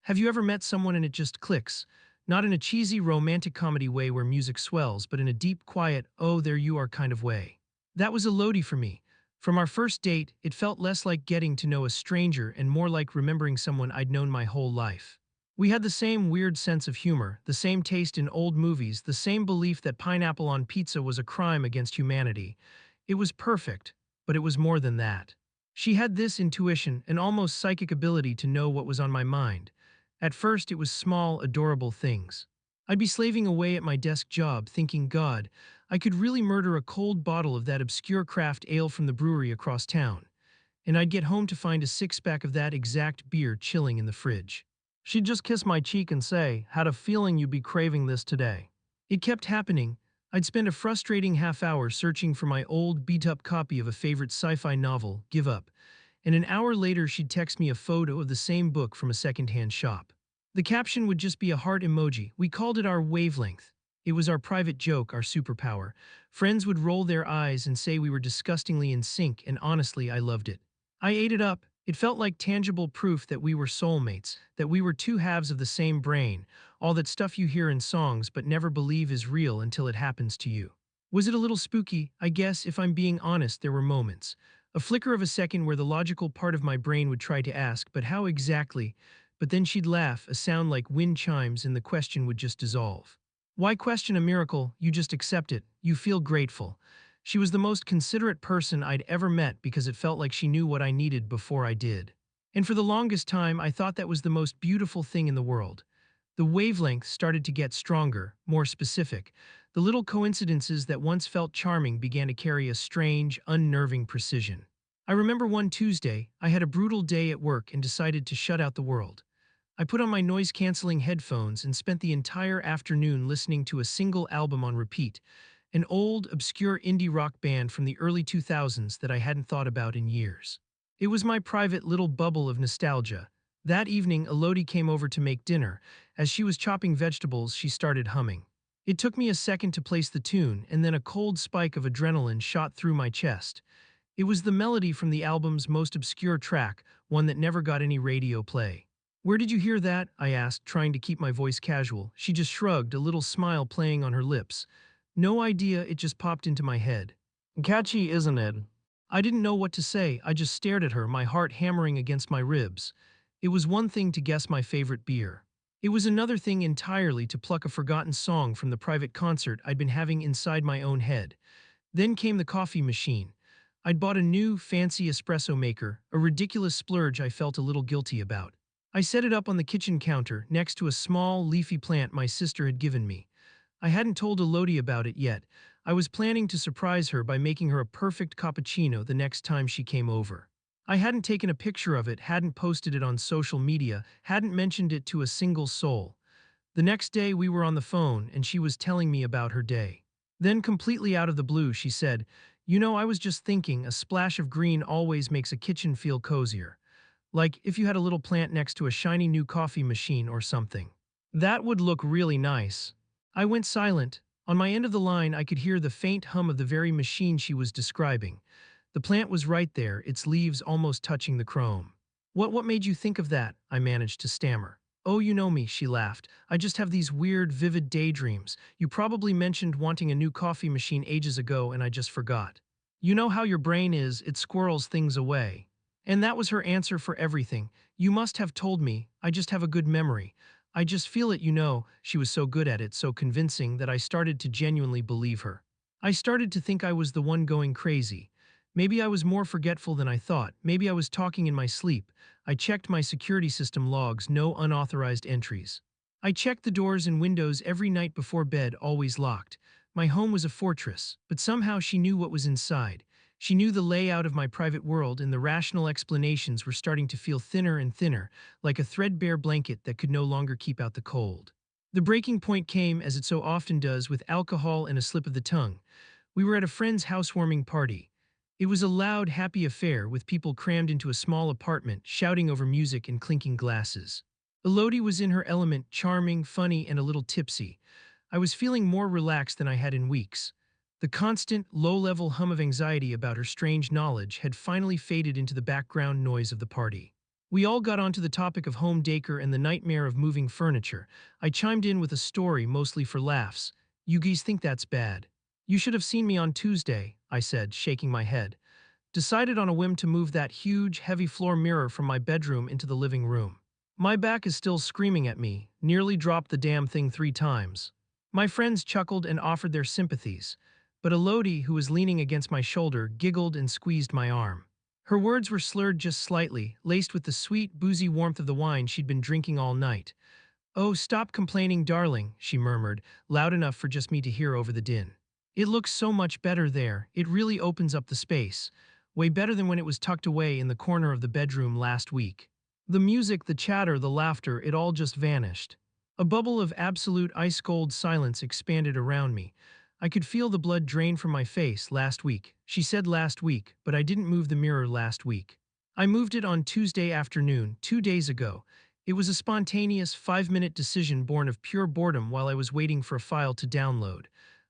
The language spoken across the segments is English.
Have you ever met someone and it just clicks? Not in a cheesy romantic comedy way where music swells, but in a deep, quiet, oh, there you are kind of way. That was Elodie for me. From our first date, it felt less like getting to know a stranger and more like remembering someone I'd known my whole life. We had the same weird sense of humor, the same taste in old movies, the same belief that pineapple on pizza was a crime against humanity. It was perfect, but it was more than that. She had this intuition, an almost psychic ability to know what was on my mind. At first, it was small, adorable things. I'd be slaving away at my desk job, thinking, God, I could really murder a cold bottle of that obscure craft ale from the brewery across town. And I'd get home to find a six-pack of that exact beer chilling in the fridge. She'd just kiss my cheek and say, had a feeling you'd be craving this today. It kept happening. I'd spend a frustrating half hour searching for my old, beat-up copy of a favorite sci-fi novel, Give Up, and an hour later she'd text me a photo of the same book from a secondhand shop. The caption would just be a heart emoji. We called it our wavelength. It was our private joke, our superpower. Friends would roll their eyes and say we were disgustingly in sync, and honestly, I loved it. I ate it up. It felt like tangible proof that we were soulmates, that we were two halves of the same brain, all that stuff you hear in songs but never believe is real until it happens to you. Was it a little spooky? I guess, if I'm being honest, there were moments. A flicker of a second where the logical part of my brain would try to ask, but how exactly? But then she'd laugh, a sound like wind chimes, and the question would just dissolve. Why question a miracle? You just accept it. You feel grateful. She was the most considerate person I'd ever met because it felt like she knew what I needed before I did. And for the longest time, I thought that was the most beautiful thing in the world. The wavelength started to get stronger, more specific. The little coincidences that once felt charming began to carry a strange, unnerving precision. I remember one Tuesday, I had a brutal day at work and decided to shut out the world. I put on my noise-canceling headphones and spent the entire afternoon listening to a single album on repeat, an old, obscure indie rock band from the early 2000s that I hadn't thought about in years. It was my private little bubble of nostalgia. That evening, Elodie came over to make dinner. As she was chopping vegetables, she started humming. It took me a second to place the tune, and then a cold spike of adrenaline shot through my chest. It was the melody from the album's most obscure track, one that never got any radio play. Where did you hear that? I asked, trying to keep my voice casual. She just shrugged, a little smile playing on her lips. No idea, it just popped into my head. Catchy, isn't it? I didn't know what to say, I just stared at her, my heart hammering against my ribs. It was one thing to guess my favorite beer. It was another thing entirely to pluck a forgotten song from the private concert I'd been having inside my own head. Then came the coffee machine. I'd bought a new, fancy espresso maker, a ridiculous splurge I felt a little guilty about. I set it up on the kitchen counter, next to a small, leafy plant my sister had given me. I hadn't told Elodie about it yet. I was planning to surprise her by making her a perfect cappuccino the next time she came over. I hadn't taken a picture of it, hadn't posted it on social media, hadn't mentioned it to a single soul. The next day we were on the phone and she was telling me about her day. Then, completely out of the blue, she said, "You know, I was just thinking, a splash of green always makes a kitchen feel cozier. Like if you had a little plant next to a shiny new coffee machine or something. That would look really nice." I went silent. On my end of the line, I could hear the faint hum of the very machine she was describing. The plant was right there, its leaves almost touching the chrome. What made you think of that? I managed to stammer. Oh, you know me, she laughed. I just have these weird, vivid daydreams. You probably mentioned wanting a new coffee machine ages ago and I just forgot. You know how your brain is, it squirrels things away. And that was her answer for everything. You must have told me, I just have a good memory. I just feel it, you know. She was so good at it, so convincing, that I started to genuinely believe her. I started to think I was the one going crazy. Maybe I was more forgetful than I thought. Maybe I was talking in my sleep. I checked my security system logs, no unauthorized entries. I checked the doors and windows every night before bed, always locked. My home was a fortress, but somehow she knew what was inside. She knew the layout of my private world, and the rational explanations were starting to feel thinner and thinner, like a threadbare blanket that could no longer keep out the cold. The breaking point came, as it so often does, with alcohol and a slip of the tongue. We were at a friend's housewarming party. It was a loud, happy affair, with people crammed into a small apartment, shouting over music and clinking glasses. Elodie was in her element, charming, funny, and a little tipsy. I was feeling more relaxed than I had in weeks. The constant, low-level hum of anxiety about her strange knowledge had finally faded into the background noise of the party. We all got onto the topic of home decor and the nightmare of moving furniture. I chimed in with a story, mostly for laughs. You geese think that's bad. You should have seen me on Tuesday, I said, shaking my head. Decided on a whim to move that huge, heavy floor mirror from my bedroom into the living room. My back is still screaming at me, nearly dropped the damn thing 3 times. My friends chuckled and offered their sympathies, but Elodie, who was leaning against my shoulder, giggled and squeezed my arm. Her words were slurred just slightly, laced with the sweet, boozy warmth of the wine she'd been drinking all night. "Oh, stop complaining, darling," she murmured, loud enough for just me to hear over the din. "It looks so much better there, it really opens up the space. Way better than when it was tucked away in the corner of the bedroom last week." The music, the chatter, the laughter, it all just vanished. A bubble of absolute ice-cold silence expanded around me. I could feel the blood drain from my face. Last week. She said last week, but I didn't move the mirror last week. I moved it on Tuesday afternoon, 2 days ago. It was a spontaneous 5-minute decision born of pure boredom while I was waiting for a file to download.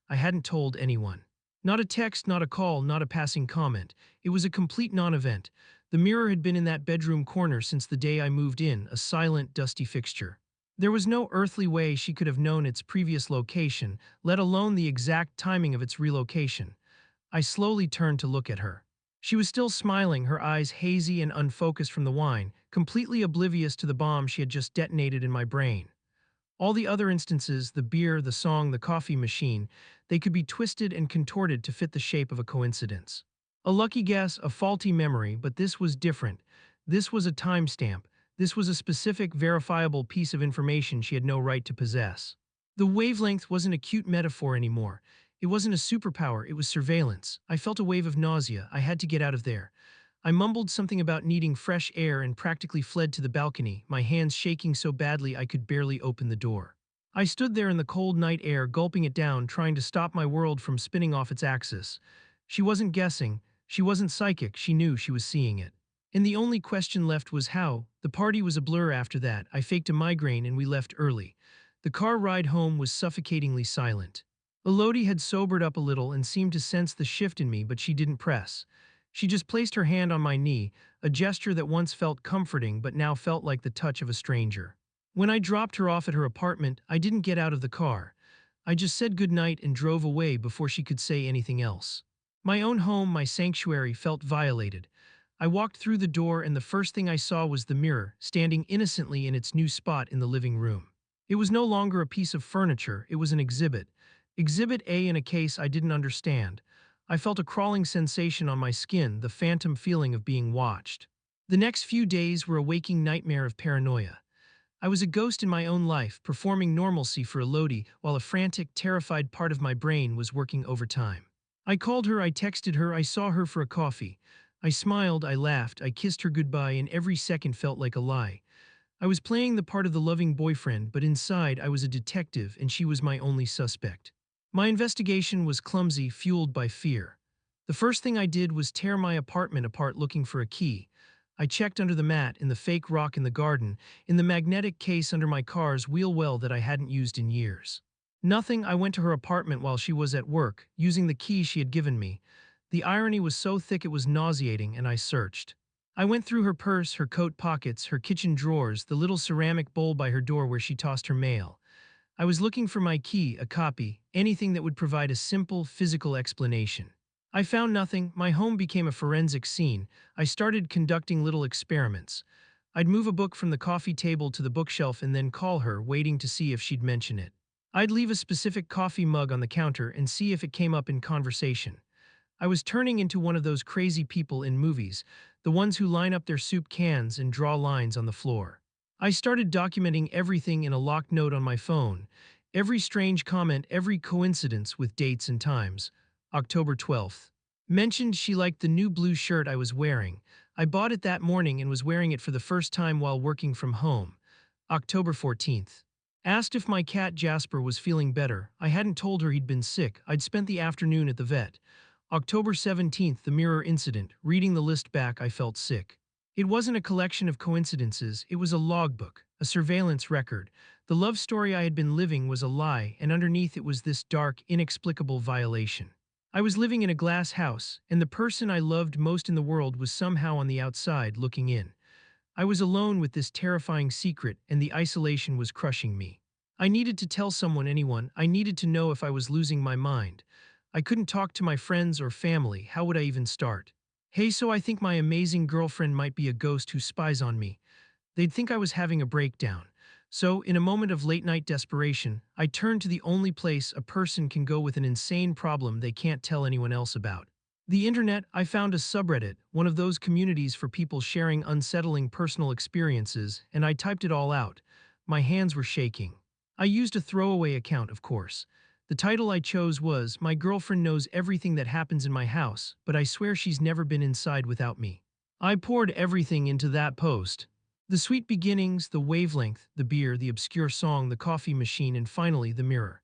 I hadn't told anyone. Not a text, not a call, not a passing comment. It was a complete non-event. The mirror had been in that bedroom corner since the day I moved in, a silent, dusty fixture. There was no earthly way she could have known its previous location, let alone the exact timing of its relocation. I slowly turned to look at her. She was still smiling, her eyes hazy and unfocused from the wine, completely oblivious to the bomb she had just detonated in my brain. All the other instances, the beer, the song, the coffee machine, they could be twisted and contorted to fit the shape of a coincidence. A lucky guess, a faulty memory, but this was different. This was a timestamp. This was a specific, verifiable piece of information she had no right to possess. The wavelength wasn't a cute metaphor anymore. It wasn't a superpower, it was surveillance. I felt a wave of nausea. I had to get out of there. I mumbled something about needing fresh air and practically fled to the balcony, my hands shaking so badly I could barely open the door. I stood there in the cold night air, gulping it down, trying to stop my world from spinning off its axis. She wasn't guessing. She wasn't psychic. She knew she was seeing it. And the only question left was how. The party was a blur after that. I faked a migraine and we left early. The car ride home was suffocatingly silent. Elodie had sobered up a little and seemed to sense the shift in me, but she didn't press. She just placed her hand on my knee, a gesture that once felt comforting but now felt like the touch of a stranger. When I dropped her off at her apartment, I didn't get out of the car. I just said goodnight and drove away before she could say anything else. My own home, my sanctuary, felt violated. I walked through the door and the first thing I saw was the mirror, standing innocently in its new spot in the living room. It was no longer a piece of furniture, it was an exhibit. Exhibit A in a case I didn't understand. I felt a crawling sensation on my skin, the phantom feeling of being watched. The next few days were a waking nightmare of paranoia. I was a ghost in my own life, performing normalcy for Elodie while a frantic, terrified part of my brain was working overtime. I called her, I texted her, I saw her for a coffee. I smiled, I laughed, I kissed her goodbye, and every second felt like a lie. I was playing the part of the loving boyfriend, but inside I was a detective and she was my only suspect. My investigation was clumsy, fueled by fear. The first thing I did was tear my apartment apart looking for a key. I checked under the mat, in the fake rock in the garden, in the magnetic case under my car's wheel well that I hadn't used in years. Nothing. I went to her apartment while she was at work, using the key she had given me. The irony was so thick it was nauseating, and I searched. I went through her purse, her coat pockets, her kitchen drawers, the little ceramic bowl by her door where she tossed her mail. I was looking for my key, a copy, anything that would provide a simple, physical explanation. I found nothing. My home became a forensic scene. I started conducting little experiments. I'd move a book from the coffee table to the bookshelf and then call her, waiting to see if she'd mention it. I'd leave a specific coffee mug on the counter and see if it came up in conversation. I was turning into one of those crazy people in movies, the ones who line up their soup cans and draw lines on the floor. I started documenting everything in a locked note on my phone, every strange comment, every coincidence with dates and times. October 12th. Mentioned she liked the new blue shirt I was wearing. I bought it that morning and was wearing it for the first time while working from home. October 14th. Asked if my cat Jasper was feeling better. I hadn't told her he'd been sick. I'd spent the afternoon at the vet. October 17th, the mirror incident. Reading the list back, I felt sick. It wasn't a collection of coincidences, it was a logbook, a surveillance record. The love story I had been living was a lie, and underneath it was this dark, inexplicable violation. I was living in a glass house, and the person I loved most in the world was somehow on the outside looking in. I was alone with this terrifying secret, and the isolation was crushing me. I needed to tell someone, anyone. I needed to know if I was losing my mind. I couldn't talk to my friends or family. How would I even start? Hey, so I think my amazing girlfriend might be a ghost who spies on me. They'd think I was having a breakdown. So, in a moment of late-night desperation, I turned to the only place a person can go with an insane problem they can't tell anyone else about. The internet. I found a subreddit, one of those communities for people sharing unsettling personal experiences, and I typed it all out. My hands were shaking. I used a throwaway account, of course. The title I chose was, "My Girlfriend Knows Everything That Happens in My House, but I Swear She's Never Been Inside Without Me." I poured everything into that post. The sweet beginnings, the wavelength, the beer, the obscure song, the coffee machine, and finally, the mirror.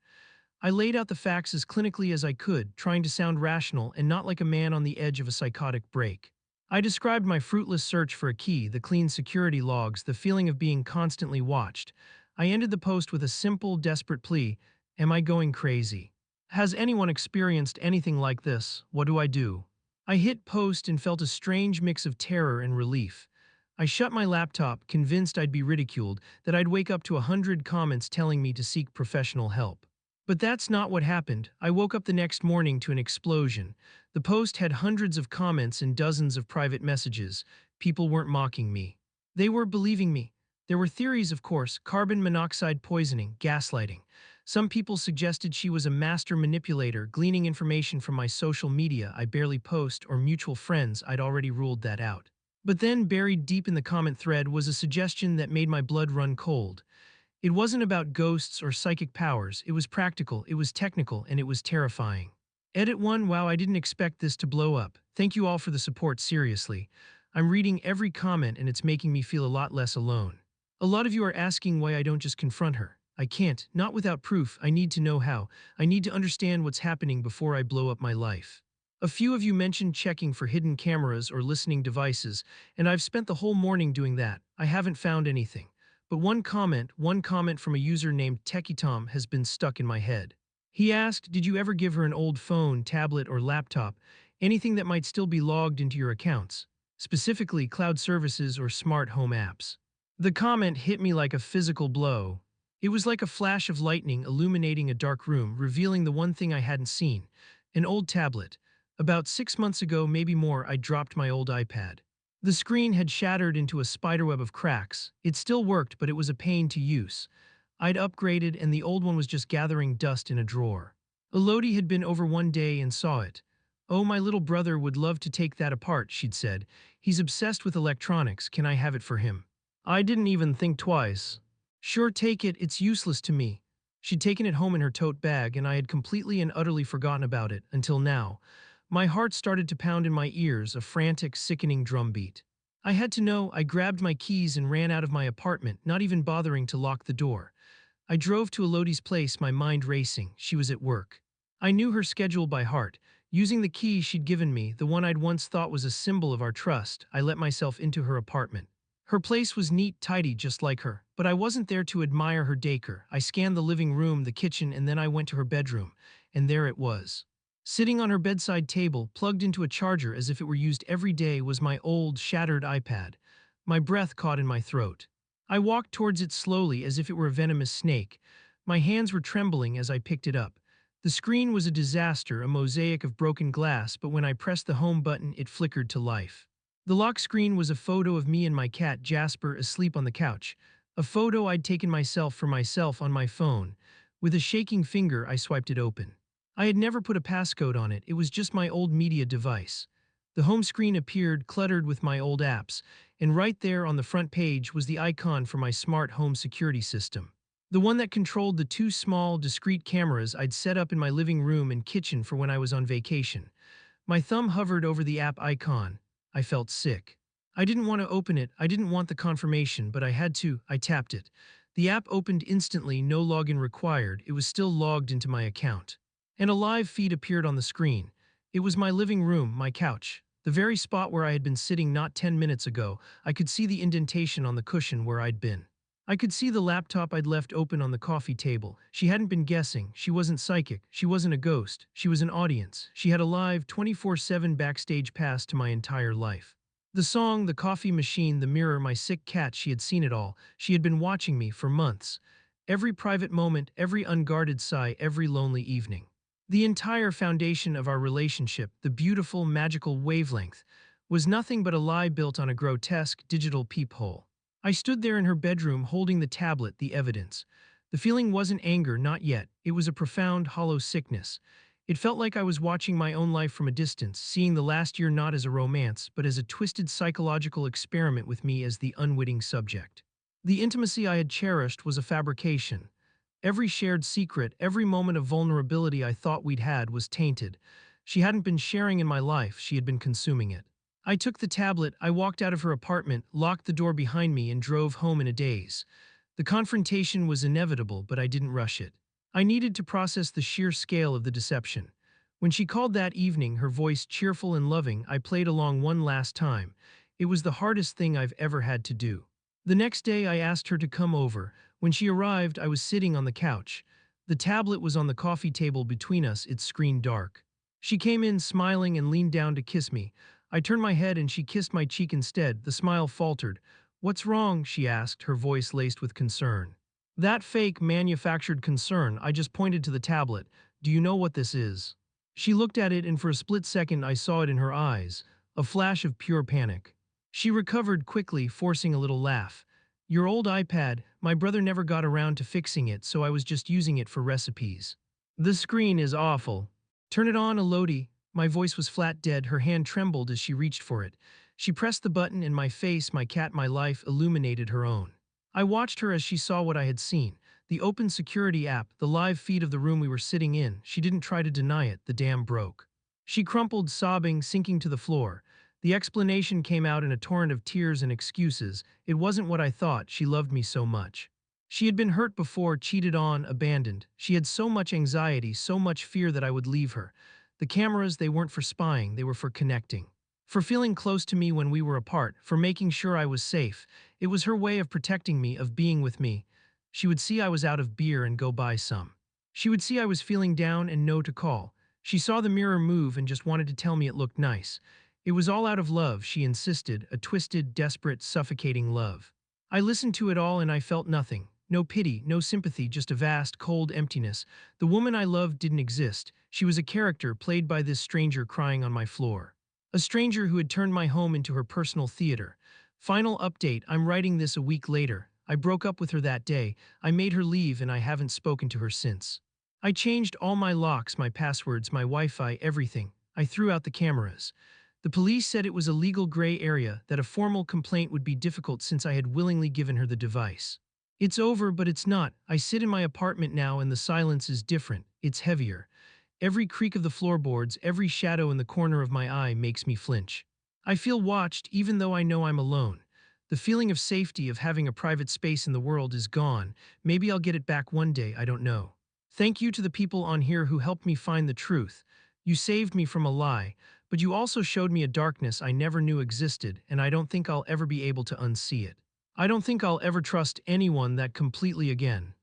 I laid out the facts as clinically as I could, trying to sound rational and not like a man on the edge of a psychotic break. I described my fruitless search for a key, the clean security logs, the feeling of being constantly watched. I ended the post with a simple, desperate plea: "Am I going crazy? Has anyone experienced anything like this? What do I do?" I hit post and felt a strange mix of terror and relief. I shut my laptop, convinced I'd be ridiculed, that I'd wake up to 100 comments telling me to seek professional help. But that's not what happened. I woke up the next morning to an explosion. The post had hundreds of comments and dozens of private messages. People weren't mocking me. They were believing me. There were theories, of course: carbon monoxide poisoning, gaslighting. Some people suggested she was a master manipulator, gleaning information from my social media I barely post, or mutual friends. I'd already ruled that out. But then, buried deep in the comment thread, was a suggestion that made my blood run cold. It wasn't about ghosts or psychic powers. It was practical, it was technical, and it was terrifying. Edit 1. Wow, I didn't expect this to blow up. Thank you all for the support, seriously. I'm reading every comment and it's making me feel a lot less alone. A lot of you are asking why I don't just confront her. I can't, not without proof. I need to know how. I need to understand what's happening before I blow up my life. A few of you mentioned checking for hidden cameras or listening devices, and I've spent the whole morning doing that. I haven't found anything. But one comment from a user named TechieTom has been stuck in my head. He asked, "Did you ever give her an old phone, tablet, or laptop? Anything that might still be logged into your accounts? Specifically, cloud services or smart home apps?" The comment hit me like a physical blow. It was like a flash of lightning illuminating a dark room, revealing the one thing I hadn't seen: an old tablet. About 6 months ago, maybe more, I dropped my old iPad. The screen had shattered into a spiderweb of cracks. It still worked, but it was a pain to use. I'd upgraded, and the old one was just gathering dust in a drawer. Elodie had been over one day and saw it. "Oh, my little brother would love to take that apart," she'd said. "He's obsessed with electronics. Can I have it for him?" I didn't even think twice. "Sure, take it. It's useless to me." She'd taken it home in her tote bag, and I had completely and utterly forgotten about it, until now. My heart started to pound in my ears, a frantic, sickening drumbeat. I had to know. I grabbed my keys and ran out of my apartment, not even bothering to lock the door. I drove to Elodie's place, my mind racing. She was at work. I knew her schedule by heart. Using the key she'd given me, the one I'd once thought was a symbol of our trust, I let myself into her apartment. Her place was neat, tidy, just like her. But I wasn't there to admire her decor. I scanned the living room, the kitchen, and then I went to her bedroom. And there it was. Sitting on her bedside table, plugged into a charger as if it were used every day, was my old, shattered iPad. My breath caught in my throat. I walked towards it slowly, as if it were a venomous snake. My hands were trembling as I picked it up. The screen was a disaster, a mosaic of broken glass, but when I pressed the home button, it flickered to life. The lock screen was a photo of me and my cat Jasper asleep on the couch, a photo I'd taken for myself on my phone. With a shaking finger, I swiped it open. I had never put a passcode on it. It was just my old media device. The home screen appeared, cluttered with my old apps, and right there on the front page was the icon for my smart home security system. The one that controlled the two small, discrete cameras I'd set up in my living room and kitchen for when I was on vacation. My thumb hovered over the app icon. I felt sick. I didn't want to open it. I didn't want the confirmation, but I had to. I tapped it. The app opened instantly, no login required. It was still logged into my account. And a live feed appeared on the screen. It was my living room, my couch, the very spot where I had been sitting not 10 minutes ago. I could see the indentation on the cushion where I'd been. I could see the laptop I'd left open on the coffee table. She hadn't been guessing. She wasn't psychic. She wasn't a ghost. She was an audience. She had a live 24/7 backstage pass to my entire life. The song, the coffee machine, the mirror, my sick cat, she had seen it all. She had been watching me for months. Every private moment, every unguarded sigh, every lonely evening. The entire foundation of our relationship, the beautiful, magical wavelength, was nothing but a lie built on a grotesque, digital peephole. I stood there in her bedroom holding the tablet, the evidence. The feeling wasn't anger, not yet. It was a profound, hollow sickness. It felt like I was watching my own life from a distance, seeing the last year not as a romance, but as a twisted psychological experiment with me as the unwitting subject. The intimacy I had cherished was a fabrication. Every shared secret, every moment of vulnerability I thought we'd had was tainted. She hadn't been sharing in my life, she had been consuming it. I took the tablet, I walked out of her apartment, locked the door behind me, and drove home in a daze. The confrontation was inevitable, but I didn't rush it. I needed to process the sheer scale of the deception. When she called that evening, her voice cheerful and loving, I played along one last time. It was the hardest thing I've ever had to do. The next day, I asked her to come over. When she arrived, I was sitting on the couch. The tablet was on the coffee table between us, its screen dark. She came in smiling and leaned down to kiss me. I turned my head and she kissed my cheek instead. The smile faltered. "What's wrong?" she asked, her voice laced with concern. That fake, manufactured concern. I just pointed to the tablet. "Do you know what this is?" She looked at it, and for a split second I saw it in her eyes, a flash of pure panic. She recovered quickly, forcing a little laugh. "Your old iPad, my brother never got around to fixing it, so I was just using it for recipes." "The screen is awful." "Turn it on, Elodie." My voice was flat dead, her hand trembled as she reached for it. She pressed the button, and my face, my cat, my life illuminated her own. I watched her as she saw what I had seen. The open security app, the live feed of the room we were sitting in. She didn't try to deny it, the dam broke. She crumpled, sobbing, sinking to the floor. The explanation came out in a torrent of tears and excuses. It wasn't what I thought, she loved me so much. She had been hurt before, cheated on, abandoned. She had so much anxiety, so much fear that I would leave her. The cameras, they weren't for spying, they were for connecting. For feeling close to me when we were apart, for making sure I was safe. It was her way of protecting me, of being with me. She would see I was out of beer and go buy some. She would see I was feeling down and know to call. She saw the mirror move and just wanted to tell me it looked nice. It was all out of love, she insisted, a twisted, desperate, suffocating love. I listened to it all and I felt nothing. No pity, no sympathy, just a vast, cold emptiness. The woman I loved didn't exist. She was a character played by this stranger crying on my floor. A stranger who had turned my home into her personal theater. Final update, I'm writing this a week later. I broke up with her that day. I made her leave and I haven't spoken to her since. I changed all my locks, my passwords, my Wi-Fi, everything. I threw out the cameras. The police said it was a legal gray area, that a formal complaint would be difficult since I had willingly given her the device. It's over, but it's not. I sit in my apartment now and the silence is different. It's heavier. Every creak of the floorboards, every shadow in the corner of my eye makes me flinch. I feel watched even though I know I'm alone. The feeling of safety, of having a private space in the world, is gone. Maybe I'll get it back one day, I don't know. Thank you to the people on here who helped me find the truth. You saved me from a lie, but you also showed me a darkness I never knew existed, and I don't think I'll ever be able to unsee it. I don't think I'll ever trust anyone that completely again.